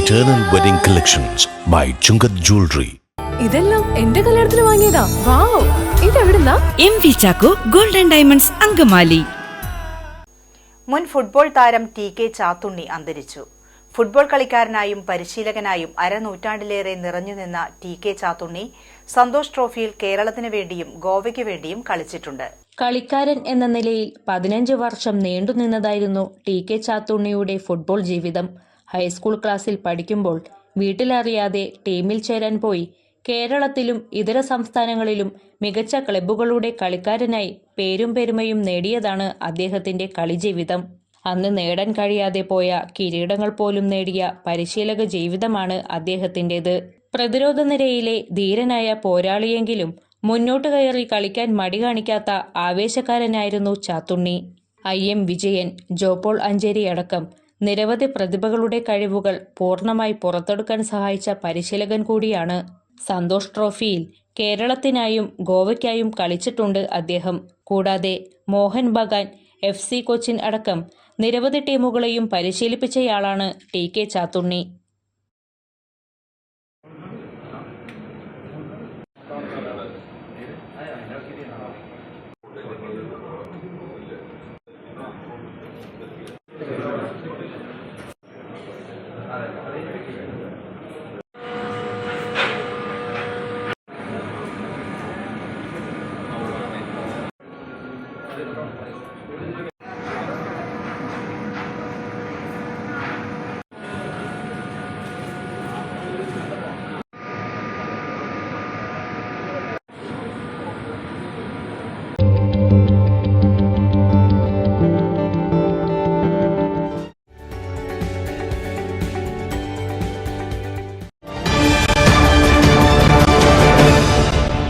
Eternal Wedding Collections by Chungat Jewelry. ഇതെല്ലാം എന്റെ കല്യാണത്തിന് വാങ്ങിയതാ. വാവ്, ഇതെവിടുന്നാ? MV Chacko golden diamonds Angamaly. മുൻ ഫുട്ബോൾ താരം TK ചാത്തുണ്ണി അന്തരിച്ചു. ഫുട്ബോൾ കളിക്കാരനായും പരിശീലകനായും അരനൂറ്റാണ്ടിലേറെ നിറഞ്ഞുനിന്ന TK ചാത്തുണ്ണി സന്തോഷ് ട്രോഫിയിൽ കേരളത്തിനു വേണ്ടിയും ഗോവയ്ക്ക് വേണ്ടിയും കളിച്ചിട്ടുണ്ട്. കളിക്കാരൻ എന്ന നിലയിൽ 15 വർഷം നീണ്ടുനിന്നതായിരുന്നു TK ചാത്തുണ്ണിയുടെ ഫുട്ബോൾ ജീവിതം. ഹൈസ്കൂൾ ക്ലാസ്സിൽ പഠിക്കുമ്പോൾ വീട്ടിലറിയാതെ ടീമിൽ ചേരാൻ പോയി. കേരളത്തിലും ഇതര സംസ്ഥാനങ്ങളിലും മികച്ച ക്ലബ്ബുകളുടെ കളിക്കാരനായി പേരും പെരുമയും നേടിയതാണ് അദ്ദേഹത്തിന്റെ കളിജീവിതം. അന്ന് നേടാൻ കഴിയാതെ പോയ കിരീടങ്ങൾ പോലും നേടിയ പരിശീലക ജീവിതമാണ് അദ്ദേഹത്തിൻ്റെത്. പ്രതിരോധ നിരയിലെ ധീരനായ പോരാളിയെങ്കിലും മുന്നോട്ട് കയറി കളിക്കാൻ മടി കാണിക്കാത്ത ആവേശക്കാരനായിരുന്നു ചാത്തുണ്ണി. IM വിജയൻ, ജോപോൾ അഞ്ചേരി അടക്കം നിരവധി പ്രതിഭകളുടെ കഴിവുകൾ പൂർണ്ണമായി പുറത്തെടുക്കാൻ സഹായിച്ച പരിശീലകൻ കൂടിയാണ്. സന്തോഷ് ട്രോഫിയിൽ കേരളത്തിനായും ഗോവയ്ക്കായും കളിച്ചിട്ടുണ്ട് അദ്ദേഹം. കൂടാതെ മോഹൻ ബഗാൻ, FC കൊച്ചിൻ അടക്കം നിരവധി ടീമുകളെയും പരിശീലിപ്പിച്ചയാളാണ് TK ചാത്തുണ്ണി.